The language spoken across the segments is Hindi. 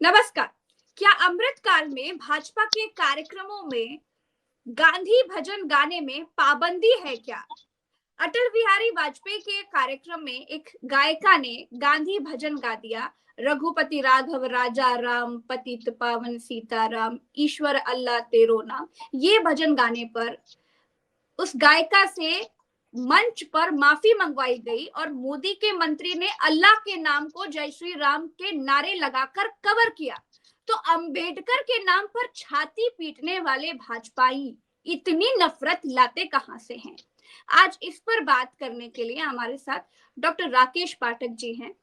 नमस्कार। क्या अमृत काल में भाजपा के कार्यक्रमों में गांधी भजन गाने में पाबंदी है क्या? अटल बिहारी वाजपेयी के कार्यक्रम में एक गायिका ने गांधी भजन गा दिया। रघुपति राघव राजा राम, पतित पावन सीताराम, ईश्वर अल्लाह तेरो नाम। ये भजन गाने पर उस गायिका से मंच पर माफी मंगवाई गई और मोदी के मंत्री ने अल्लाह के नाम को जय श्री राम के नारे लगाकर कवर किया। तो अंबेडकर के नाम पर छाती पीटने वाले भाजपाई इतनी नफरत लाते कहां से हैं? आज इस पर बात करने के लिए हमारे साथ डॉक्टर राकेश पाठक जी हैं।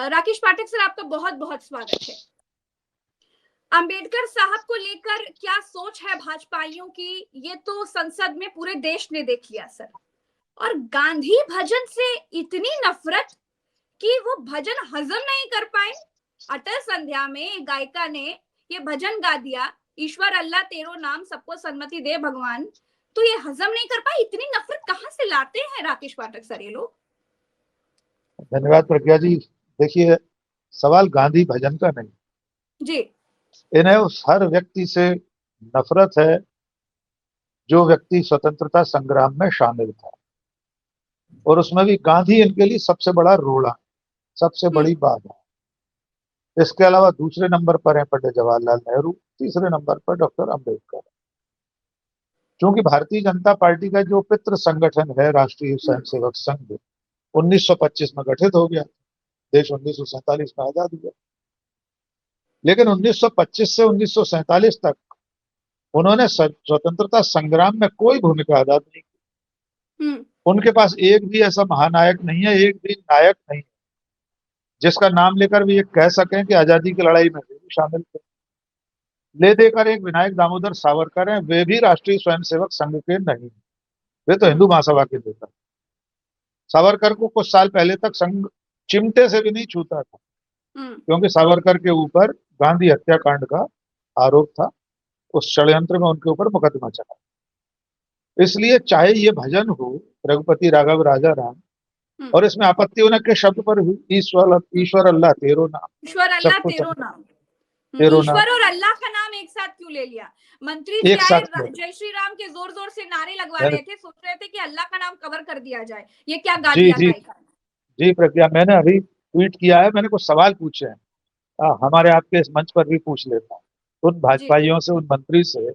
राकेश पाठक सर, आपका बहुत बहुत स्वागत है। अंबेडकर साहब को लेकर क्या सोच है भाजपाइयों की, ये तो संसद में पूरे देश ने देख लिया सर। और गांधी भजन से इतनी नफरत कि वो भजन हजम नहीं कर पाए। अटल संध्या में एक गायिका ने ये भजन गा दिया, ईश्वर अल्लाह तेरो नाम, सबको सन्मति दे भगवान। तो ये हजम नहीं कर पाए। इतनी नफरत कहां से लाते हैं राकेश पाठक सर ये लोग? धन्यवाद प्रज्ञा जी। देखिए, सवाल गांधी भजन का नहीं जी। इन्हें उस हर व्यक्ति से नफरत है जो व्यक्ति स्वतंत्रता संग्राम में शामिल था, और उसमें भी गांधी इनके लिए सबसे बड़ा रोड़ा, सबसे बड़ी बात है। इसके अलावा दूसरे नंबर पर है पंडित जवाहरलाल नेहरू, तीसरे नंबर पर डॉक्टर अंबेडकर। क्योंकि भारतीय जनता पार्टी का जो पितृ संगठन है राष्ट्रीय स्वयंसेवक संघ 1925 में गठित हो गया, देश 1947 में आजाद हुआ, लेकिन 1925 से 1947 तक उन्होंने स्वतंत्रता संग्राम में कोई भूमिका अदा नहीं की। उनके पास एक भी ऐसा महानायक नहीं है, एक भी नायक नहीं है जिसका नाम लेकर भी ये कह सकें कि आजादी की लड़ाई में भी शामिल थे। ले देकर एक विनायक दामोदर सावरकर हैं, वे भी राष्ट्रीय स्वयंसेवक संघ के नहीं, वे तो हिंदू महासभा के नेता। सावरकर को कुछ साल पहले तक संघ चिमटे से भी नहीं छूता था, क्योंकि सावरकर के ऊपर गांधी हत्याकांड का आरोप था। उस षड्यंत्र में उनके ऊपर मुकदमा चला। इसलिए चाहे ये भजन हो रघुपति राघव राजा राम, और इसमें आपत्ति उन्हें के शब्द पर हुई, ईश्वर अल्लाह तेरो नाम, ईश्वर अल्लाह तेरो नाम। तेरो नाम, ईश्वर और अल्लाह का नाम एक साथ क्यों ले लिया? मंत्री जी आए, जय श्री राम के जोर जोर से नारे लगवा रहे थे, सोच रहे थे कि अल्लाह का नाम कवर कर दिया जाए। ये क्या गा दिया गायिका ने? जी प्रज्ञा, मैंने अभी ट्वीट किया है, मैंने कुछ सवाल पूछे हैं, हमारे आपके इस मंच पर भी पूछ लेता हूँ उन भाजपाइयों से, उन मंत्री से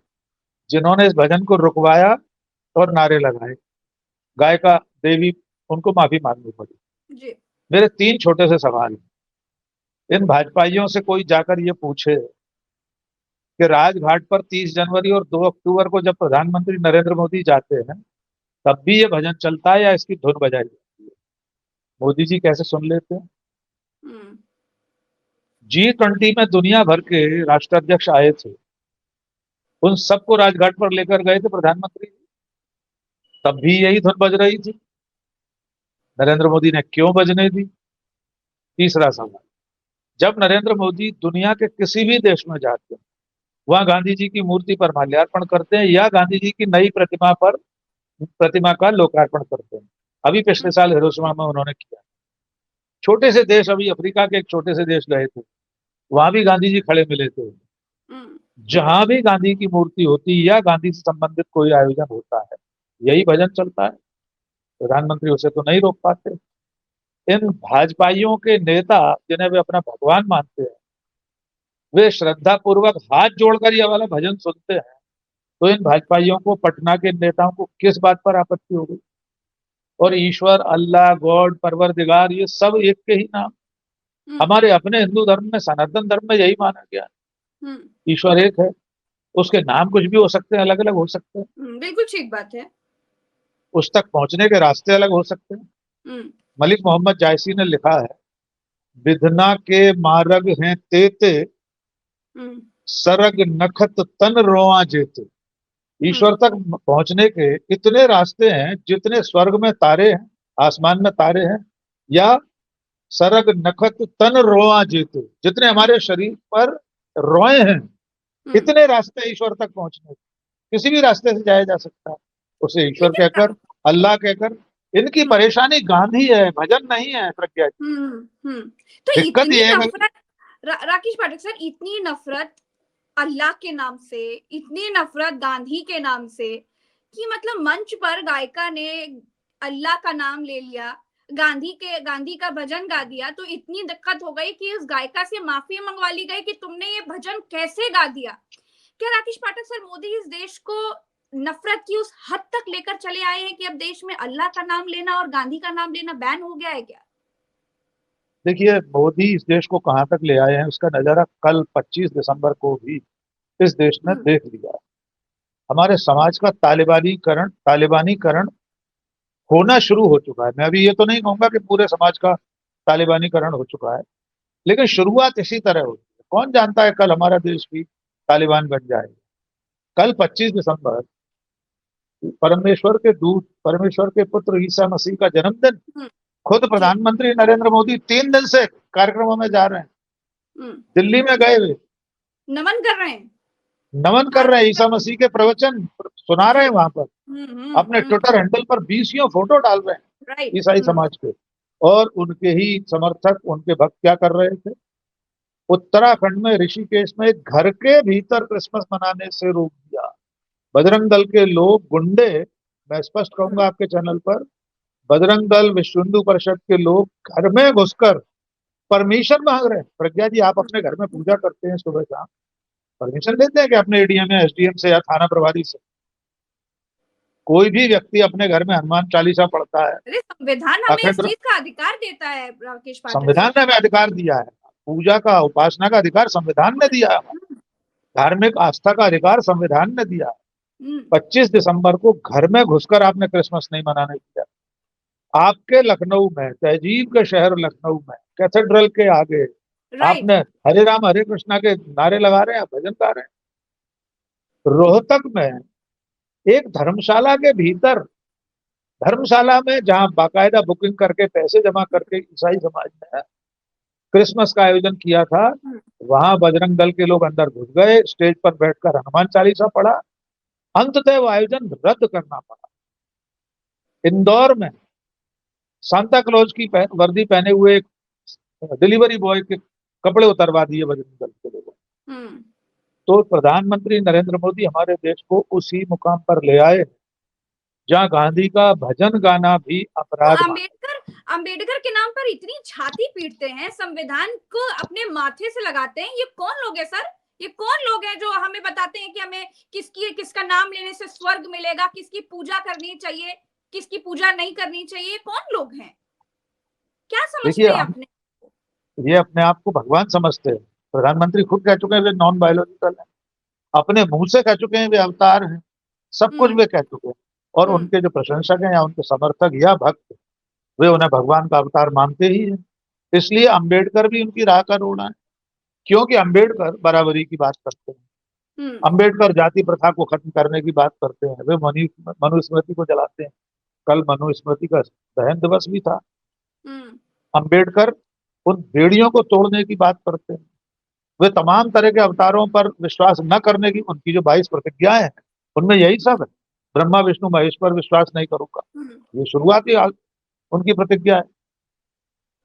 जिन्होंने इस भजन को रुकवाया और नारे लगाए। गायिका देवी, उनको माफी मांगनी पड़ी। जी। मेरे 3 छोटे से सवाल हैं। इन भाजपाइयों से कोई जाकर ये पूछे कि राजघाट पर 30 जनवरी और 2 अक्टूबर को जब प्रधानमंत्री नरेंद्र मोदी जाते हैं तब भी ये भजन चलता है या इसकी धुन बजाई जाती है? मोदी जी कैसे सुन लेते हैं? G20 में दुनिया भर के राष्ट्राध्यक्ष आए थे, उन सबको राजघाट पर लेकर गए थे प्रधानमंत्री, तब भी यही धुन बज रही थी। नरेंद्र मोदी ने क्यों बजने दी? तीसरा सवाल, जब नरेंद्र मोदी दुनिया के किसी भी देश में जाते हैं, वहां गांधी जी की मूर्ति पर माल्यार्पण करते हैं या गांधी जी की नई प्रतिमा का लोकार्पण करते हैं? अभी पिछले साल हिरोशिमा में उन्होंने किया। छोटे से देश, अभी अफ्रीका के एक छोटे से देश गए थे, वहां भी गांधी जी खड़े मिले थे। जहां भी गांधी की मूर्ति होती या गांधी से संबंधित कोई आयोजन होता है, यही भजन चलता है। प्रधानमंत्री उसे तो नहीं रोक पाते। इन भाजपाइयों के नेता, जिन्हें वे अपना भगवान मानते हैं, वे श्रद्धा पूर्वक हाथ जोड़कर यह वाला भजन सुनते हैं, तो इन भाजपाइयों को, पटना के नेताओं को किस बात पर आपत्ति हो गई? और ईश्वर, अल्लाह, गॉड, परवरदिगार, ये सब एक के ही नाम। हमारे अपने हिंदू धर्म में, सनातन धर्म में यही माना गया है, ईश्वर एक है, उसके नाम कुछ भी हो सकते हैं, अलग अलग हो सकते हैं। बिल्कुल ठीक बात है। उस तक पहुंचने के रास्ते अलग हो सकते हैं। मलिक मोहम्मद जायसी ने लिखा है, विधना के मार्ग हैं तेते, सरग नखत तन रोआ जेते। ईश्वर तक पहुंचने के इतने रास्ते हैं जितने स्वर्ग में तारे हैं, आसमान में तारे हैं, या सरग नखत तन रोआ जेते, जितने हमारे शरीर पर रोए हैं, इतने रास्ते ईश्वर तक पहुंचने के। किसी भी रास्ते से जाया जा सकता है, उसे ईश्वर कहकर, अल्लाह कहकर। इनकी परेशानी गांधी है, भजन नहीं है प्रज्ञा जी। तो दिक्कत ये है, राकेश पाठक सर, इतनी नफरत अल्लाह के नाम से, इतनी नफरत गांधी के नाम से, कि मतलब मंच पर गायिका ने अल्लाह का नाम ले लिया, गांधी का भजन गा दिया, तो इतनी दिक्कत हो गई कि उस गायिका से माफी मंगवा ली गई कि तुमने ये भजन कैसे गा दिया। क्या राकेश पाठक सर, मोदी इस देश को नफरत की उस हद तक लेकर चले आए हैं कि अब देश में अल्लाह का नाम लेना और गांधी का नाम लेना बैन हो गया है क्या? देखिए, मोदी इस देश को कहाँ तक ले आए हैं उसका नजारा कल 25 दिसंबर को भी इस देश ने देख लिया है। हमारे समाज का तालिबानीकरण होना शुरू हो चुका है। मैं अभी ये तो नहीं कहूंगा कि पूरे समाज का तालिबानीकरण हो चुका है, लेकिन शुरुआत इसी तरह होती है। कौन जानता है कल हमारा देश भी तालिबान बन जाएगा। कल 25 दिसंबर परमेश्वर के दूत, परमेश्वर के पुत्र ईसा मसीह का जन्मदिन। खुद प्रधानमंत्री नरेंद्र मोदी 3 दिन से कार्यक्रमों में जा रहे हैं। दिल्ली में गए हुए नमन कर रहे हैं, नमन कर रहे हैं, ईसा मसीह के प्रवचन सुना रहे हैं वहां पर। अपने ट्विटर हैंडल पर 20 फोटो डाल रहे हैं ईसाई समाज के। और उनके ही समर्थक, उनके भक्त क्या कर रहे थे? उत्तराखंड में ऋषिकेश में एक घर के भीतर क्रिसमस मनाने से रोक दिया। बजरंग दल के लोग, गुंडे, मैं स्पष्ट कहूंगा आपके चैनल पर, बजरंग दल, विश्व हिंदू परिषद के लोग घर में घुसकर परमिशन मांग रहे हैं। प्रज्ञा जी, आप अपने घर में पूजा करते हैं सुबह शाम, परमिशन लेते हैं कि अपने एडीएम या एसडीएम से या थाना प्रभारी से? कोई भी व्यक्ति अपने घर में हनुमान चालीसा पढ़ता है। अरे संविधान हमें इस चीज का अधिकार देता है राकेश पाठक। संविधान ने हमें अधिकार दिया है, पूजा का, उपासना का अधिकार संविधान ने दिया है, धार्मिक आस्था का अधिकार संविधान ने दिया है। 25 दिसंबर को घर में घुसकर आपने क्रिसमस नहीं मनाने दिया। आपके लखनऊ में, तहजीब के शहर लखनऊ में, कैथेड्रल के आगे आपने हरे राम हरे कृष्णा के नारे लगा रहे हैं, भजन गा रहे हैं। रोहतक में एक धर्मशाला के भीतर, धर्मशाला में जहां बाकायदा बुकिंग करके पैसे जमा करके ईसाई समाज ने क्रिसमस का आयोजन किया था, वहां बजरंग दल के लोग अंदर घुस गए, स्टेज पर बैठकर हनुमान चालीसा पढ़ा। अंततः वो आयोजन रद्द करना पड़ा। इंदौर में सांता क्लॉज की वर्दी पहने हुए डिलीवरी बॉय के कपड़े उतरवा दिए बजरंग दल के लोगों। तो प्रधानमंत्री नरेंद्र मोदी हमारे देश को उसी मुकाम पर ले आए जहां गांधी का भजन गाना भी अपराध। तो अंबेडकर के नाम पर इतनी छाती पीटते हैं, संविधान को अपने माथे से लगाते हैं। ये कौन लोग हैं सर? ये कौन लोग हैं जो हमें बताते हैं कि हमें किसका नाम लेने से स्वर्ग मिलेगा, किसकी पूजा करनी चाहिए, किसकी पूजा नहीं करनी चाहिए? कौन लोग हैं? क्या समझते हैं अपने? ये अपने आप को भगवान समझते हैं। प्रधानमंत्री खुद कह चुके हैं वे नॉन बायोलॉजिकल हैं, अपने मुंह से कह चुके हैं वे अवतार हैं, सब कुछ वे कह चुके हैं। और उनके जो प्रशंसक हैं या उनके समर्थक या भक्त, वे उन्हें भगवान का अवतार मानते ही हैं। इसलिए अंबेडकर भी उनकी राह का रोड़ा है, क्योंकि अंबेडकर बराबरी की बात करते हैं, अंबेडकर जाति प्रथा को खत्म करने की बात करते हैं, वे मनुस्मृति को जलाते हैं। कल मनुस्मृति का दहन दिवस भी था। अंबेडकर उन बेड़ियों को तोड़ने की बात करते हैं। वे तमाम तरह के अवतारों पर विश्वास न करने की, उनकी जो 22 प्रतिज्ञाएं हैं उनमें यही सब है। ब्रह्मा विष्णु महेश पर विश्वास नहीं करूंगा, ये शुरुआती उनकी प्रतिज्ञा है।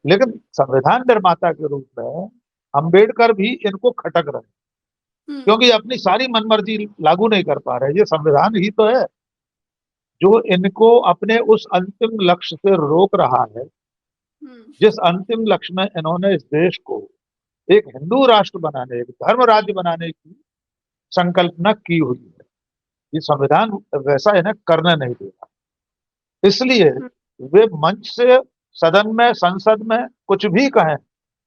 लेकिन संविधान निर्माता के रूप में अंबेडकर भी इनको खटक रहे हैं, क्योंकि अपनी सारी मनमर्जी लागू नहीं कर पा रहे। ये संविधान ही तो है जो इनको अपने उस अंतिम लक्ष्य से रोक रहा है, जिस अंतिम लक्ष्य में इन्होंने इस देश को एक हिंदू राष्ट्र बनाने, एक धर्म राज्य बनाने की संकल्पना की हुई है। ये संविधान वैसा इन्हें करने नहीं देगा। इसलिए वे मंच से, सदन में, संसद में कुछ भी कहें,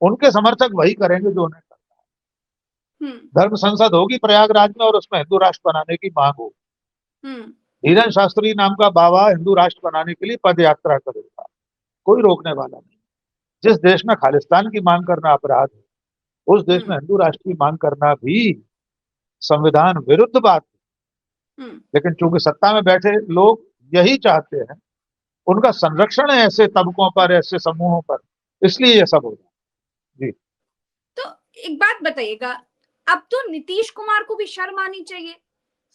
उनके समर्थक वही करेंगे जो उन्हें करना है। धर्म संसद होगी प्रयागराज में और उसमें हिंदू राष्ट्र बनाने की मांग होगी। धीरेन्द्र शास्त्री नाम का बाबा हिंदू राष्ट्र बनाने के लिए पद यात्रा करेगा, कोई रोकने वाला नहीं। जिस देश में खालिस्तान की मांग करना अपराध है, उस देश में हिंदू राष्ट्र की मांग करना भी संविधान विरुद्ध बात है। लेकिन चूंकि सत्ता में बैठे लोग यही चाहते हैं, उनका संरक्षण है ऐसे तबकों पर, ऐसे समूहों पर, इसलिए ये सब हो रहा है। जी, तो एक बात बताइएगा, अब तो नीतीश कुमार को भी शर्म आनी चाहिए,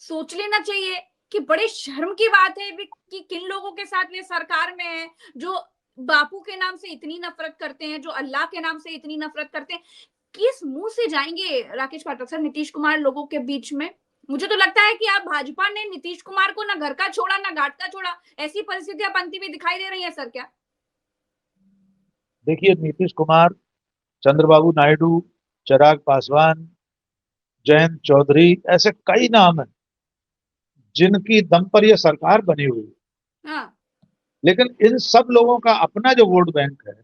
सोच लेना चाहिए कि बड़े शर्म की बात है कि किन लोगों के साथ वे सरकार में है, जो बापू के नाम से इतनी नफरत करते हैं, जो अल्लाह के नाम से इतनी नफरत करते हैं। किस मुंह से जाएंगे राकेश पाठक सर नीतीश कुमार लोगों के बीच में? मुझे तो लगता है कि आप भाजपा ने नीतीश कुमार को ना घर का छोड़ा ना घाट का छोड़ा, ऐसी परिस्थितियां बनती हुई दिखाई दे रही है सर क्या? देखिए, नीतीश कुमार, चंद्रबाबू नायडू, चिराग पासवान, जयंत चौधरी, ऐसे कई नाम हैं जिनकी दम पर यह सरकार बनी हुई है। हाँ। लेकिन इन सब लोगों का अपना जो वोट बैंक है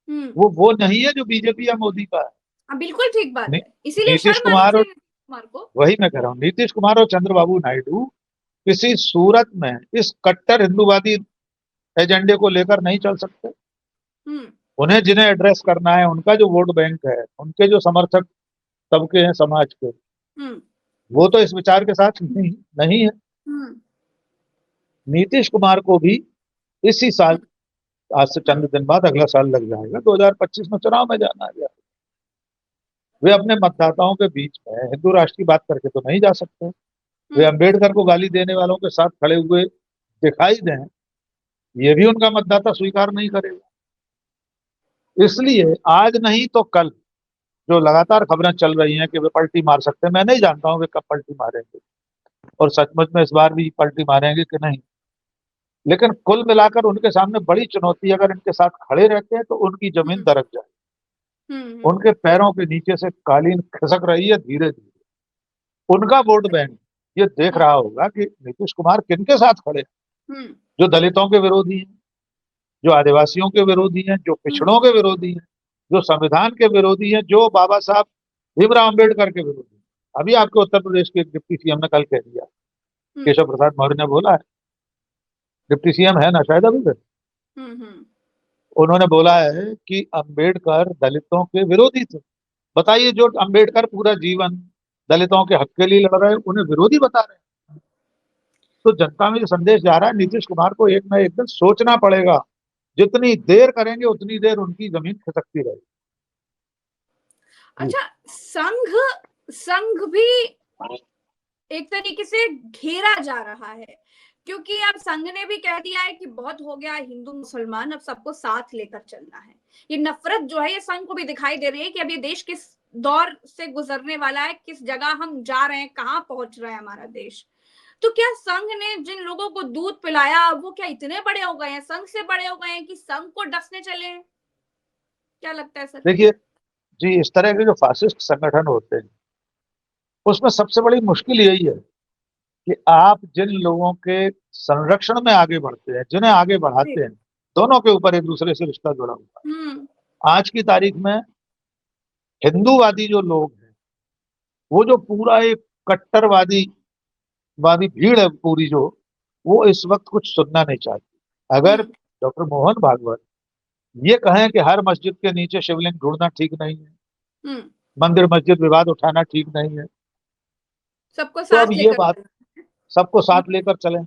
हम्म। वो नहीं है जो बीजेपी या मोदी का है। हाँ, बिल्कुल ठीक बात नी, है, इसीलिए नीतीश शर्म आनी कुमार और चाहिए नीतीश कुमार को। वही मैं कह रहा हूँ, नीतीश कुमार और चंद्रबाबू नायडू किसी सूरत में इस कट्टर हिंदूवादी एजेंडे को लेकर नहीं चल सकते। हम्म। उन्हें जिन्हें एड्रेस करना है, उनका जो वोट बैंक है, उनके जो समर्थक तबके हैं समाज के, हम्म। वो तो इस विचार के साथ नहीं है। हम्म। नीतीश कुमार को भी इसी साल, आज से चंद दिन बाद अगला साल लग जाएगा, 2025 में चुनाव में जाना है। वे अपने मतदाताओं के बीच में हिंदू राष्ट्र की बात करके तो नहीं जा सकते। वे हम्म। अंबेडकर को गाली देने वालों के साथ खड़े हुए दिखाई दें, ये भी उनका मतदाता स्वीकार नहीं करेगा। इसलिए आज नहीं तो कल जो लगातार खबरें चल रही हैं कि वे पलटी मार सकते हैं, मैं नहीं जानता हूं वे कब पलटी मारेंगे और सचमुच में इस बार भी पलटी मारेंगे कि नहीं। लेकिन कुल मिलाकर उनके सामने बड़ी चुनौती, अगर इनके साथ खड़े रहते हैं तो उनकी जमीन हम्म। दरक जाए। हम्म। उनके पैरों के नीचे से कालीन खिसक रही है धीरे धीरे। उनका वोट बैंक ये देख हम्म। रहा होगा कि नीतीश कुमार किनके साथ खड़े हैं। हम्म। जो दलितों के विरोधी हैं, जो आदिवासियों के विरोधी हैं, जो पिछड़ों के विरोधी हैं, जो संविधान के विरोधी हैं, जो बाबा साहब भीमराव अम्बेडकर के विरोधी हैं। अभी आपके उत्तर प्रदेश के एक डिप्टी सीएम ने कल कह दिया, हम्म। केशव प्रसाद मौर्य ने बोला है, डिप्टी सीएम है ना शायद अभी तक, हम्म। उन्होंने बोला है कि अम्बेडकर दलितों के विरोधी थे। बताइए, जो अम्बेडकर पूरा जीवन दलितों के हक के लिए लड़ रहे हैं, उन्हें विरोधी बता रहे हैं। तो जनता में जो संदेश जा रहा है, नीतीश कुमार को एक न एक दिन सोचना पड़ेगा। जितनी देर करेंगे उतनी देर उनकी जमीन खिसकती रहेगी। अच्छा, संघ संघ भी एक तरीके से घेरा जा रहा है, क्योंकि अब संघ ने भी कह दिया है कि बहुत हो गया हिंदू मुसलमान, अब सबको साथ लेकर चलना है। ये नफरत जो है ये संघ को भी दिखाई दे रही है कि अब ये देश किस दौर से गुजरने वाला है, किस जगह हम जा रहे हैं, कहाँ पहुंच रहा है हमारा देश। तो क्या संघ ने जिन लोगों को दूध पिलाया वो क्या इतने बड़े हो गए हैं, संघ से बड़े हो गए हैं कि संघ को डसने चले हैं? क्या लगता है सर? देखिए जी, इस तरह के जो फासिस्ट संगठन होते हैं उसमें सबसे बड़ी मुश्किल यही है कि आप जिन लोगों के संरक्षण में आगे बढ़ते हैं, जिन्हें आगे बढ़ाते हैं, दोनों के ऊपर एक दूसरे से रिश्ता जुड़ा हुआ हम्म। है। आज की तारीख में हिंदूवादी जो लोग हैं, वो जो पूरा एक कट्टरवादी वादी भीड़ है पूरी, जो वो इस वक्त कुछ सुनना नहीं चाहती। अगर डॉक्टर मोहन भागवत ये कहें कि हर मस्जिद के नीचे शिवलिंग ढूंढना ठीक नहीं है, हम्म। मंदिर मस्जिद विवाद उठाना ठीक नहीं है, सबको तो अब साथ ये लेकर बात चलना सबको है। साथ लेकर चलें,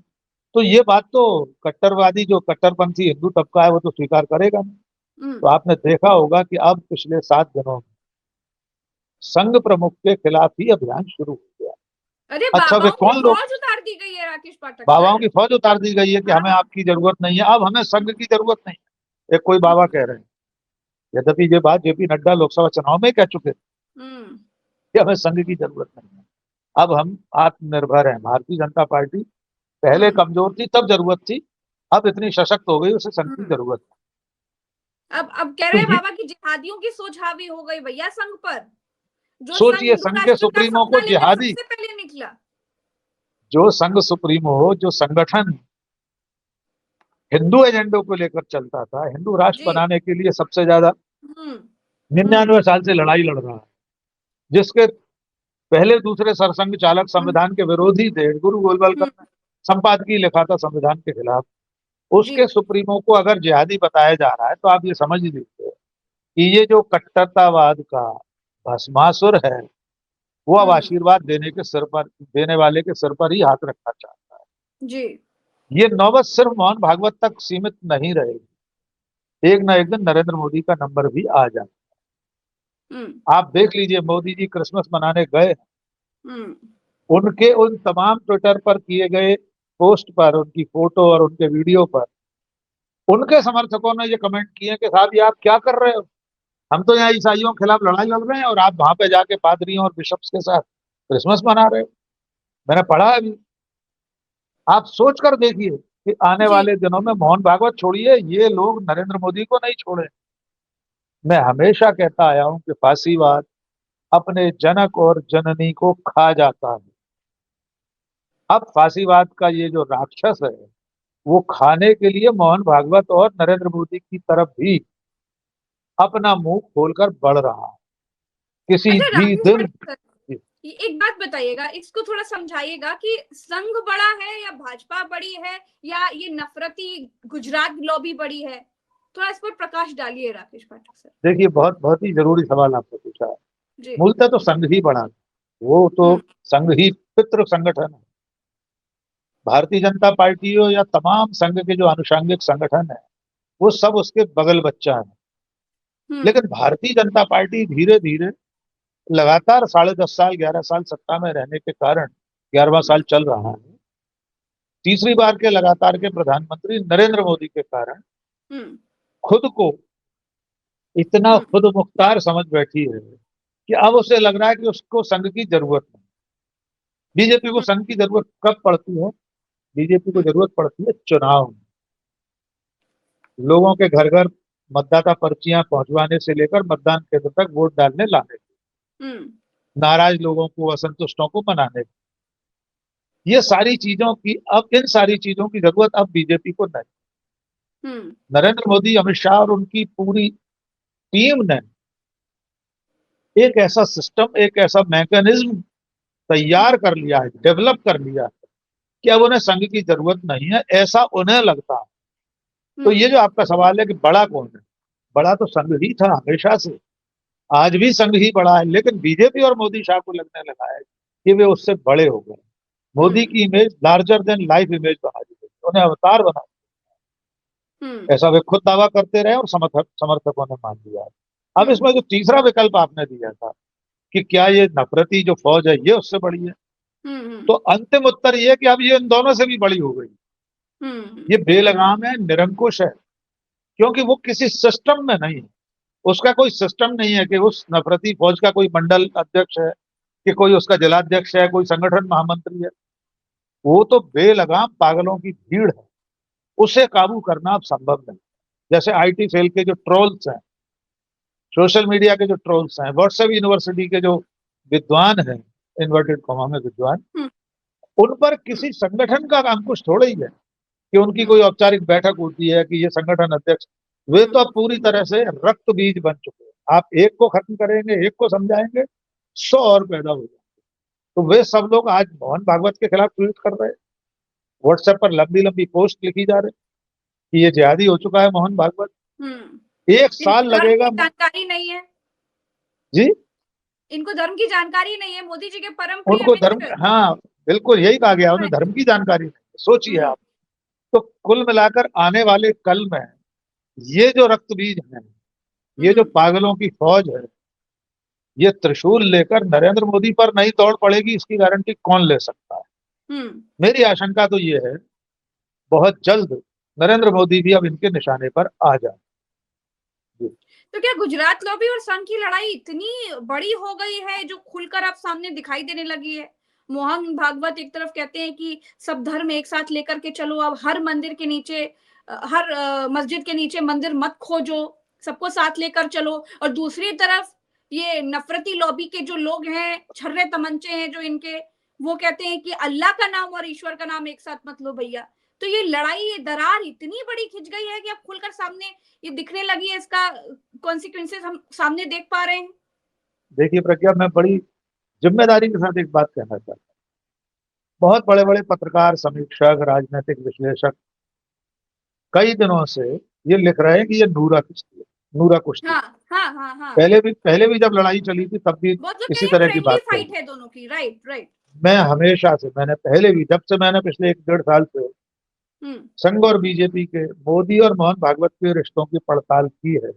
तो ये बात तो कट्टरवादी जो कट्टरपंथी हिंदू तबका है वो तो स्वीकार करेगा नहीं। तो आपने देखा होगा कि अब पिछले 7 दिनों में संघ प्रमुख के खिलाफ ही अभियान शुरू हो गया। अरे अच्छा, वे बाबाओं की कौन लोग? फौज उतार दी गई है राकेश पाठक बाबाओं सर। की फौज उतार दी गई है कि हमें हाँ। आपकी जरूरत नहीं है, अब हमें संघ की जरूरत नहीं है, एक कोई बाबा कह रहे हैं। यद्यपि ये बात जेपी नड्डा लोकसभा चुनाव में कह चुके थे हम्म। कि हमें संघ की जरूरत नहीं है, अब हम आत्मनिर्भर हैं। भारतीय जनता पार्टी पहले हम्म। कमजोर थी तब जरूरत थी, अब इतनी सशक्त हो गई, उसे संघ की हम्म। जरूरत है। अब कह तो रहे हैं ये बाबा की जिहादियों की सोच हावी हो गई भैया संघ पर, जो संघ सोचिए, हिंदू संघ के राष्ट्र का सुप्रीमो को सपना लेकर जिहादी, सबसे पहले निकला। जो संघ सुप्रीमो, जो संगठन हिंदू एजेंडों को लेकर चलता था, हिंदू राष्ट्र जी। बनाने के लिए सबसे ज्यादा हम्म। 99 साल से लड़ाई लड़ रहा है, जिसके पहले दूसरे सरसंघ चालक हम्म। संविधान के विरोधी थे, गुरु गोलवलकर हम्म। ने संपादकीय लिखा था संविधान के खिलाफ, जी। उसके सुप्रीमो को अगर जिहादी बताया जा रहा है, तो आप ये समझ ही लीजिए कि ये जो कट्टरतावाद का भस्मासुर है, वो अब हम्म। आशीर्वाद देने वाले के सिर पर ही हाथ रखना चाहता है। जी। ये नौबत सिर्फ मोहन भागवत तक सीमित नहीं रहेगी, एक न एक दिन नरेंद्र मोदी का नंबर भी आ जाए। हम्म। आप देख लीजिए, मोदी जी क्रिसमस मनाने गए, हम्म। उनके उन तमाम ट्विटर पर किए गए पोस्ट पर, उनकी फोटो और उनके वीडियो पर उनके समर्थकों ने ये कमेंट किए कि साहब ये आप क्या कर रहे हो, हम तो यहाँ ईसाइयों के खिलाफ लड़ाई लड़ रहे हैं और आप वहां पे जाके पादरियों और बिशप्स के साथ क्रिसमस मना रहे हो। मैंने पढ़ा है अभी। आप सोच कर देखिए कि आने जी वाले दिनों में मोहन भागवत छोड़िए, ये लोग नरेंद्र मोदी को नहीं छोड़े। मैं हमेशा कहता आया हूं कि फांसीवाद अपने जनक और जननी को खा जाता है। अब फांसीवाद का ये जो राक्षस है वो खाने के लिए मोहन भागवत और नरेंद्र मोदी की तरफ भी अपना मुंह खोलकर बढ़ रहा है। किसी अच्छा भी राकेश दिन। पाटिल सर, ये एक बात बताइएगा, इसको थोड़ा समझाइएगा कि संघ बड़ा है या भाजपा बड़ी है या ये नफरती गुजरात लॉबी बड़ी है? थोड़ा इस पर प्रकाश डालिए राकेश पाठक सर। देखिए, बहुत बहुत ही जरूरी सवाल आपने पूछा है। जी। मूलतः तो संघ ही बड़ा है। वो तो हम्म संघ ही पितृ संगठन है। भारतीय जनता पार्टी हो या तमाम संघ के जो आनुषंगिक संगठन है वो सब उसके बगल बच्चा है। हम्म लेकिन भारतीय जनता पार्टी धीरे धीरे लगातार 10.5 साल 11 साल सत्ता में रहने के कारण, 11वां साल चल रहा है, तीसरी बार के लगातार के प्रधानमंत्री नरेंद्र मोदी के कारण हम्म खुद को इतना हम्म खुद मुख्तार समझ बैठी है कि अब उसे लग रहा है कि उसको संघ की जरूरत नहीं। बीजेपी को हम्म संघ की जरूरत कब पड़ती है? बीजेपी को हम्म जरूरत पड़ती है चुनाव में। लोगों के घर घर मतदाता पर्चियां पहुंचवाने से लेकर मतदान केंद्र तक वोट डालने लाने, हम्म नाराज लोगों को, असंतुष्टों को मनाने, ये सारी चीजों की, अब इन सारी चीजों की जरूरत अब बीजेपी को नहीं। हम्म नरेंद्र मोदी, अमित शाह और उनकी पूरी टीम ने एक ऐसा सिस्टम, एक ऐसा मैकेनिज्म तैयार कर लिया है, डेवलप कर लिया है कि अब उन्हें संघ की जरूरत नहीं है, ऐसा उन्हें लगता है। तो हम्म ये जो आपका सवाल है कि बड़ा कौन है, बड़ा तो संघ ही था हमेशा से। आज भी संघ ही बड़ा है, लेकिन बीजेपी और मोदी शाह को लगने लगा है कि वे उससे बड़े हो गए। मोदी हम्म की image larger than life image बना दी गई, उन्हें अवतार बना। हम्म ऐसा वे खुद दावा करते रहे और समर्थकों ने मान लिया। अब हम्म इसमें जो तीसरा विकल्प आपने दिया था कि क्या ये नफरती जो फौज है ये उससे बड़ी है, हम्म तो अंतिम उत्तर ये है कि अब ये इन दोनों से भी बड़ी हो गई। हम्म ये बेलगाम है, निरंकुश है, क्योंकि वो किसी सिस्टम में नहीं है। उसका कोई सिस्टम नहीं है कि उस नफरती फौज का कोई मंडल अध्यक्ष है, कि कोई उसका जिलाध्यक्ष है, कोई संगठन महामंत्री है। वो तो बेलगाम पागलों की भीड़ है। उसे काबू करना अब संभव नहीं। जैसे आईटी सेल के जो ट्रोल्स हैं, सोशल मीडिया के जो ट्रोल्स हैं, व्हाट्सएप यूनिवर्सिटी के जो विद्वान हैं, इन्वर्टेड कॉमा में विद्वान, हम्म उन पर किसी संगठन का अंकुश थोड़ा ही है कि उनकी हम्म कोई औपचारिक बैठक होती है कि ये संगठन अध्यक्ष। वे तो अब पूरी तरह से रक्त बीज बन चुके हैं। आप एक को खत्म करेंगे, एक को समझाएंगे, 100 और पैदा हो जाएंगे। तो वे सब लोग आज मोहन भागवत के खिलाफ ट्वीट कर रहे हैं, व्हाट्सएप पर लंबी लंबी पोस्ट लिखी जा रही कि ये जिहादी हो चुका है मोहन भागवत। हम्म। एक साल इनको धर्म की लगेगा। जानकारी नहीं है। जी। इनको धर्म की जानकारी नहीं है, मोदी जी के परम प्रिय उनको धर्म, मित्र। हाँ, बिल्कुल यही कहा गया, उन्हें Right. धर्म की जानकारी नहीं। सोचिए हम्म आप। तो कुल मिलाकर आने वाले कल में ये जो रक्त बीज है, ये जो हम्म पागलों की फौज है, ये त्रिशूल लेकर नरेंद्र मोदी पर नहीं दौड़ पड़ेगी, इसकी गारंटी कौन ले सकता है? हम्म। मेरी आशंका तो ये है बहुत जल्द नरेंद्र मोदी भी अब इनके निशाने पर आ जाए। तो क्या गुजरात लॉबी और संघ की लड़ाई इतनी बड़ी हो गई है जो खुलकर अब सामने दिखाई देने लगी है? मोहन भागवत एक तरफ कहते हैं कि सब धर्म एक साथ लेकर के चलो, अब हर मंदिर के नीचे, हर मस्जिद के नीचे मंदिर मत खोजो, सबको साथ लेकर चलो। और दूसरी तरफ ये नफरती लॉबी के जो लोग हैं, छर्रे तमंचे हैं जो इनके, वो कहते हैं कि अल्लाह का नाम और ईश्वर का नाम एक साथ मत लो भैया। तो ये लड़ाई, ये दरार इतनी बड़ी खिंच गई है कि अब खुलकर सामने ये दिखने लगी है, इसका कॉन्सिक्वेंसेस हम सामने देख पा रहे हैं। देखिए प्रज्ञा, मैं बड़ी जिम्मेदारी के साथ एक बात कहना चाहता हूँ। बहुत बड़े बड़े पत्रकार, समीक्षक, राजनीतिक विश्लेषक कई दिनों से ये लिख रहे हैं कि ये नूरा कुश्ती है, नूरा कुश्ती। हाँ हाँ हाँ हाँ। पहले भी जब लड़ाई चली थी तब भी बहुत लोग कह इसी रहे हैं तरह की फ्रेंडली बात कही। फाइट है दोनों की। Right right. मैं हमेशा से, मैंने पहले भी, जब से मैंने पिछले 1 डेढ़ साल से हम्म संघ और बीजेपी के, मोदी और मोहन भागवत के रिश्तों की पड़ताल की है,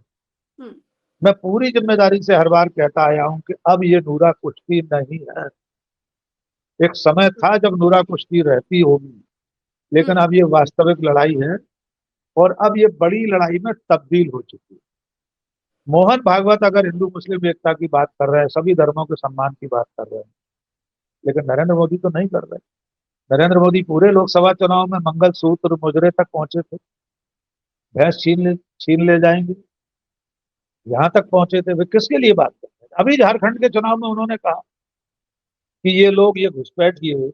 हम्म मैं पूरी जिम्मेदारी से हर बार कहता आया हूं कि अब ये नूरा कुश्ती नहीं है। एक समय था जब नूरा कुश्ती रहती होगी, लेकिन हम्म अब ये वास्तविक लड़ाई है और अब ये बड़ी लड़ाई में तब्दील हो चुकी है। मोहन भागवत अगर हिंदू मुस्लिम एकता की बात कर रहे हैं, सभी धर्मों के सम्मान की बात कर रहे हैं, लेकिन नरेंद्र मोदी तो नहीं कर रहे। नरेंद्र मोदी पूरे लोकसभा चुनाव में मंगल सूत्र मुजरे तक पहुंचे थे, भैंस छीन ले जाएंगे, यहां तक पहुंचे थे। वे किसके लिए बात कर रहे हैं? अभी झारखंड के चुनाव में उन्होंने कहा कि ये लोग ये घुसपैठ किए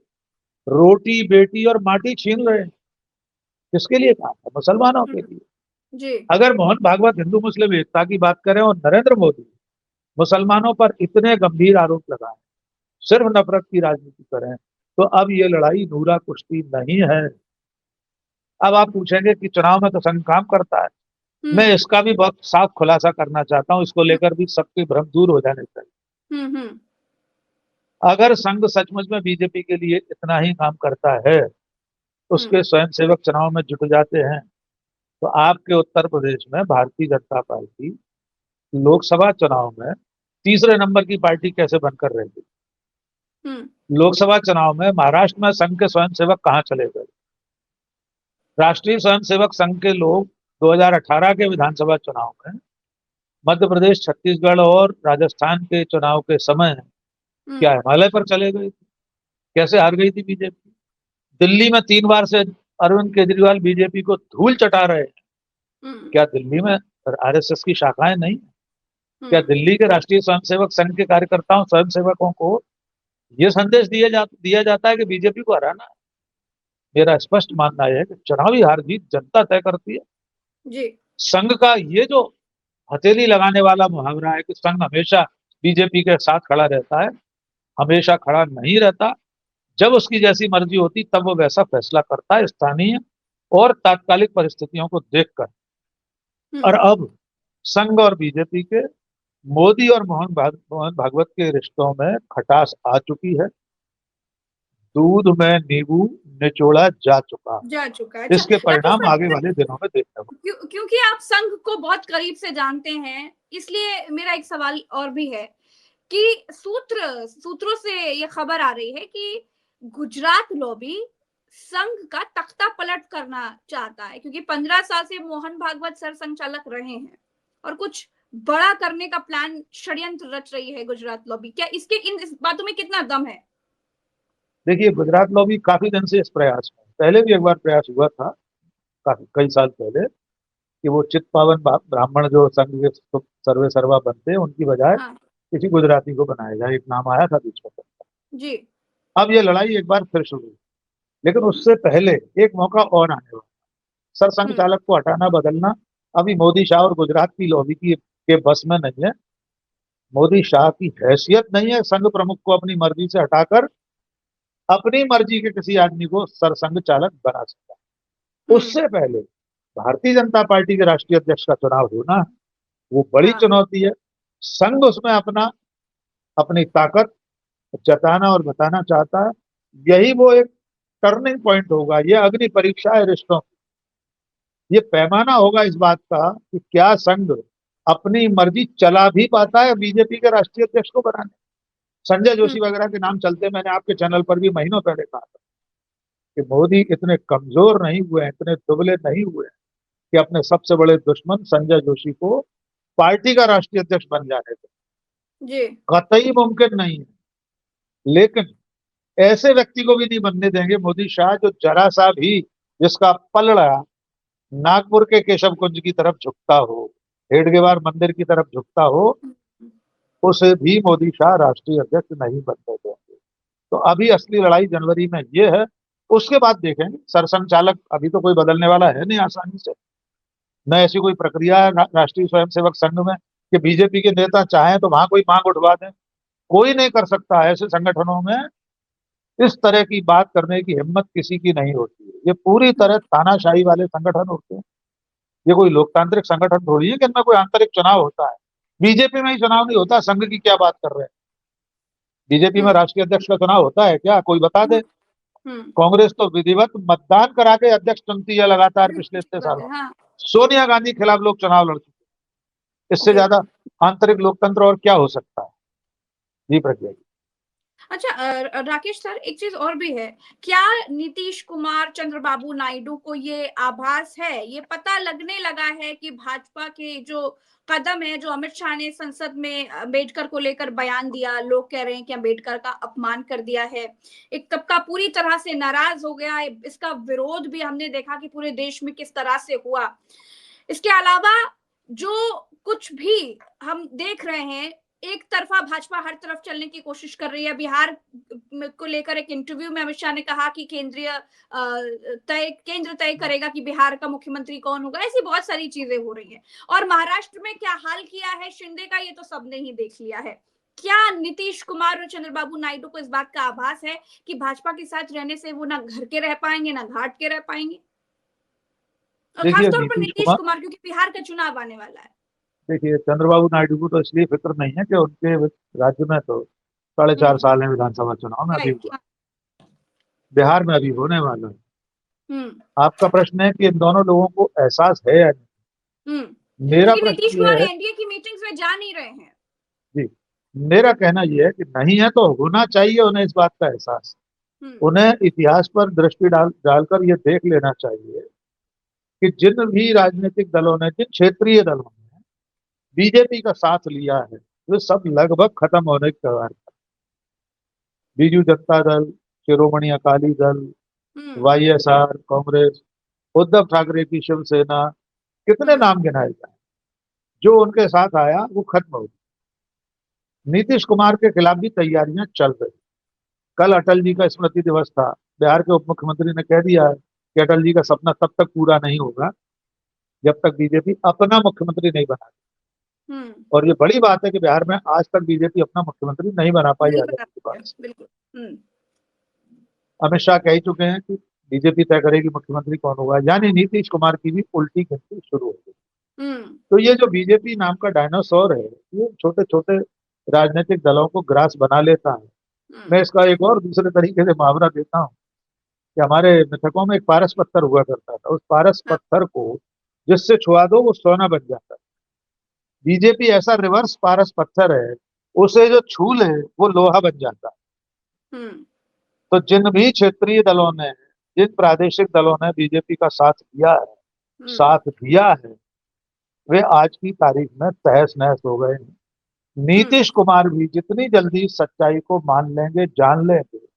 रोटी बेटी और माटी छीन रहे हैं। किसके लिए कहा था? मुसलमानों के लिए। जी। अगर मोहन भागवत हिंदू मुस्लिम एकता की बात करें और नरेंद्र मोदी मुसलमानों पर इतने गंभीर आरोप लगाएं, सिर्फ नफरत की राजनीति करें, तो अब ये लड़ाई नूरा कुश्ती नहीं है। अब आप पूछेंगे कि चुनाव में तो संघ काम करता है। मैं इसका भी बहुत साफ खुलासा करना चाहता हूं, इसको लेकर भी सबके भ्रम दूर हो जाने चाहिए। अगर संघ सचमुच में बीजेपी के लिए इतना ही काम करता है, उसके स्वयंसेवक चुनाव में जुट जाते हैं, तो आपके उत्तर प्रदेश में भारतीय जनता पार्टी लोकसभा चुनाव में तीसरे नंबर की पार्टी कैसे बनकर रह गई? लोकसभा चुनाव में महाराष्ट्र में संघ के स्वयंसेवक कहां चले गए? राष्ट्रीय स्वयंसेवक संघ के लोग 2018 के विधानसभा चुनाव में मध्य प्रदेश, छत्तीसगढ़ और राजस्थान के चुनाव के समय क्या हिमालय पर चले गए थे? कैसे हार गई थी बीजेपी? दिल्ली में 3 बार से अरविंद केजरीवाल बीजेपी को धूल चटा रहे हैं। क्या दिल्ली में आरएसएस की शाखाएं नहीं? क्या दिल्ली के राष्ट्रीय स्वयंसेवक संघ के कार्यकर्ताओं स्वयंसेवकों को यह संदेश दिया जाता है कि बीजेपी को हराना है? मेरा स्पष्ट मानना यह है कि चुनावी हार जीत जनता तय करती है जी। संघ का ये जो हथेली लगाने वाला मुहावरा है कि संघ हमेशा बीजेपी के साथ खड़ा रहता है, हमेशा खड़ा नहीं रहता। जब उसकी जैसी मर्जी होती तब वो वैसा फैसला करता है, स्थानीय और तात्कालिक परिस्थितियों को देखकर। और अब संघ और बीजेपी के, मोदी और मोहन भागवत के रिश्तों में खटास आ चुकी है, दूध में नींबू निचोड़ा जा चुका है। इसके परिणाम आगे वाले दिनों में देखने को। क्योंकि आप संघ को बहुत करीब से जानते हैं, इसलिए मेरा एक सवाल और भी है कि सूत्रों से ये खबर आ रही है कि गुजरात लॉबी संघ का तख्ता पलट करना चाहता है, क्योंकि 15 साल से मोहन भागवत सर संचालक रहे हैं और कुछ बड़ा करने का प्लान, षड्यंत्र रच रही है गुजरात लॉबी। क्या इस बातों में कितना दम है? देखिए, गुजरात लॉबी काफी दिन से इस प्रयास में, पहले भी एक बार प्रयास हुआ था कई साल पहले, कि वो चित पावन ब्राह्मण जो संघ के सर्वे सर्वा बनते हैं उनकी बजाय किसी गुजराती को बनाया जाए। एक नाम आया था बीच में जी। अब ये लड़ाई एक बार फिर शुरू हुई, लेकिन उससे पहले एक मौका और आने वाला। सरसंघ चालक को हटाना बदलना अभी मोदी शाह और गुजरात की लॉबी के बस में नहीं है। मोदी शाह की हैसियत नहीं है संघ प्रमुख को अपनी मर्जी से हटाकर अपनी मर्जी के किसी आदमी को सरसंघ चालक बना सकता। उससे पहले भारतीय जनता पार्टी के राष्ट्रीय अध्यक्ष का चुनाव होना, वो बड़ी चुनौती है। संघ उसमें अपनी ताकत जताना और बताना चाहता है। यही वो एक टर्निंग पॉइंट होगा, ये अग्नि परीक्षा है रिश्तों की। ये पैमाना होगा इस बात का कि क्या संघ अपनी मर्जी चला भी पाता है बीजेपी के राष्ट्रीय अध्यक्ष को बनाने। संजय जोशी वगैरह के नाम चलते, मैंने आपके चैनल पर भी महीनों पहले कहा था कि मोदी इतने कमजोर नहीं हुए हैं, इतने दुबले नहीं हुए हैं कि अपने सबसे बड़े दुश्मन संजय जोशी को पार्टी का राष्ट्रीय अध्यक्ष बन जाने दें। कतई मुमकिन नहीं है, लेकिन ऐसे व्यक्ति को भी नहीं बनने देंगे मोदी शाह जो जरा सा भी, जिसका पलड़ा नागपुर के केशव कुंज की तरफ झुकता हो, हेडगेवार मंदिर की तरफ झुकता हो, उसे भी मोदी शाह राष्ट्रीय अध्यक्ष नहीं बनने देंगे। तो अभी असली लड़ाई जनवरी में ये है, उसके बाद देखेंगे। सरसंघ चालक अभी तो कोई बदलने वाला है नहीं आसानी से, न ऐसी कोई प्रक्रिया है राष्ट्रीय स्वयंसेवक संघ में कि बीजेपी के नेता चाहें तो वहां कोई मांग उठवा दें। कोई नहीं कर सकता। ऐसे संगठनों में इस तरह की बात करने की हिम्मत किसी की नहीं होती है। ये पूरी तरह तानाशाही वाले संगठन होते हैं। ये कोई लोकतांत्रिक संगठन थोड़ी है कि इनमें कोई आंतरिक चुनाव होता है। बीजेपी में ही चुनाव नहीं होता, संघ की क्या बात कर रहे हैं। बीजेपी में राष्ट्रीय अध्यक्ष का चुनाव होता है क्या? कोई बता दे। कांग्रेस तो विधिवत मतदान करा के अध्यक्ष चुनती है लगातार पिछले इतने सालों। सोनिया गांधी के खिलाफ लोग चुनाव लड़ चुके। इससे ज्यादा आंतरिक लोकतंत्र और क्या हो सकता है? जी प्रज्ञा जी। अच्छा, राकेश सर, एक चीज और भी है, क्या नीतीश कुमार, चंद्रबाबू नायडू को ये आभास है, ये पता लगने लगा है कि भाजपा के जो कदम है, जो अमित शाह ने संसद में अम्बेडकर को लेकर बयान दिया, लोग कह रहे हैं कि अम्बेडकर का अपमान कर दिया है, एक तबका पूरी तरह से नाराज हो गया है, इसका विरोध भी हमने देखा कि पूरे देश में किस तरह से हुआ। इसके अलावा जो कुछ भी हम देख रहे हैं, एक तरफा भाजपा हर तरफ चलने की कोशिश कर रही है। बिहार को लेकर एक इंटरव्यू में अमित शाह ने कहा कि केंद्र तय करेगा कि बिहार का मुख्यमंत्री कौन होगा। ऐसी बहुत सारी चीजें हो रही हैं। और महाराष्ट्र में क्या हाल किया है शिंदे का, ये तो सबने ही देख लिया है। क्या नीतीश कुमार और चंद्रबाबू नायडू को इस बात का आभास है कि भाजपा के साथ रहने से वो ना घर के रह पाएंगे, ना घाट के रह पाएंगे? और देखिए खासतौर पर नीतीश नीतीश कुमार, कुमार, क्योंकि बिहार का चुनाव आने वाला है। देखिए चंद्रबाबू नायडू को तो इसलिए फिक्र नहीं है कि उनके राज्य में तो 4.5 साल है विधानसभा चुनाव में अभी राइट। हुआ, बिहार में अभी होने वाला है। हम्म। आपका प्रश्न है कि इन दोनों लोगों को एहसास है या नहीं। मेरा क्योंकि नीतीश प्रश्न ये कुमार है, एनडीए की मीटिंग्स में जा नहीं रहे हैं। जी, मेरा कहना यह है कि नहीं है तो होना चाहिए उन्हें इस बात का एहसास। हम्म। उन्हें इतिहास पर दृष्टि डालकर ये देख लेना चाहिए कि जिन भी राजनीतिक दलों ने, जिन क्षेत्रीय दलों ने बीजेपी का साथ लिया है, वे सब लगभग खत्म होने के कगार पर। बीजू जनता दल, शिरोमणि अकाली दल, हम्म। वाईएसआर कांग्रेस, उद्धव ठाकरे की शिवसेना, कितने हम्म। नाम गिनाए जाए, जो उनके साथ आया वो खत्म हो गया। नीतीश कुमार के खिलाफ भी तैयारियां चल रही। कल अटल जी का स्मृति दिवस था। बिहार के उप मुख्यमंत्री ने कह दिया है कि अटल जी का सपना तब तक पूरा नहीं होगा जब तक बीजेपी अपना मुख्यमंत्री नहीं बना। हम्म। और ये बड़ी बात है कि बिहार में आज तक बीजेपी अपना मुख्यमंत्री नहीं बना पाई नहीं बता आजादी के बाद पाया, से। बिल्कुल। हम्म। अमित शाह कह ही चुके हैं कि बीजेपी तय करेगी मुख्यमंत्री कौन होगा, यानी नीतीश कुमार की भी उल्टी गिनती शुरू हो गई। हम्म। तो ये जो बीजेपी नाम का डायनासोर है, ये छोटे छोटे राजनीतिक दलों को ग्रास बना लेता है। मैं हम्म। इसका एक और दूसरे तरीके से मुहावरा देता हूँ कि हमारे मिथकों में एक पारस पत्थर हुआ करता था। उस पारस हाँ। पत्थर को जिससे छुआ दो वो सोना बन जाता है। बीजेपी ऐसा रिवर्स पारस पत्थर है, उसे जो छू ले वो लोहा बन जाता है। हम्म। तो जिन भी क्षेत्रीय दलों ने, जिन प्रादेशिक दलों ने बीजेपी का साथ दिया है, हम्म। साथ दिया है, वे आज की तारीख में तहस नहस हो गए हैं। हम्म। नीतीश कुमार भी जितनी जल्दी सच्चाई को मान लेंगे, जान लेंगे,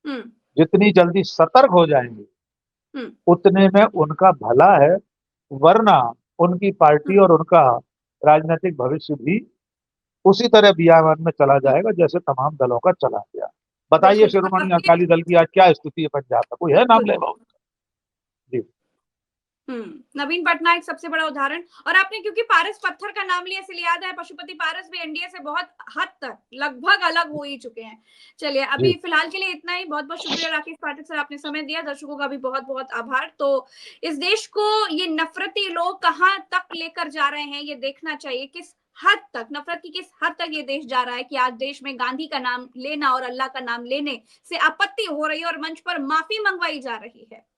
हम्म। जितनी जल्दी सतर्क हो जाएंगे, हम्म। उतने में उनका भला है। वरना उनकी पार्टी हम्म। और उनका राजनीतिक भविष्य भी उसी तरह बियावान में चला हम्म। जाएगा जैसे तमाम दलों का चला गया। बताइए बिल्कुल। शिरोमणि ये अकाली दल की आज क्या स्थिति है पंजाब में, कोई है नाम बिल्कुल। लेगा उसका? जी। नवीन पटनायक सबसे बड़ा उदाहरण। और आपने क्योंकि पारस पत्थर का नाम लिया इसलिए याद है, पशुपति पारस भी एनडीए से बहुत हद तक लगभग अलग हो ही चुके हैं। चलिए, अभी जी। फिलहाल के लिए इतना ही। बहुत बहुत शुक्रिया राकेश पाठक सर, आपने समय दिया। दर्शकों का भी बहुत बहुत आभार। तो इस देश को ये नफरती लोग कहाँ तक लेकर जा रहे हैं, ये देखना चाहिए। किस हद तक नफरत की, किस हद तक ये देश जा रहा है कि आज देश में गांधी का नाम लेना और अल्लाह का नाम लेने से आपत्ति हो रही है और मंच पर माफी मंगवाई जा रही है।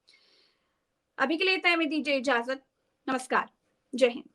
अभी के लिए इतना ही, दीजिए इजाजत। नमस्कार। जय हिंद।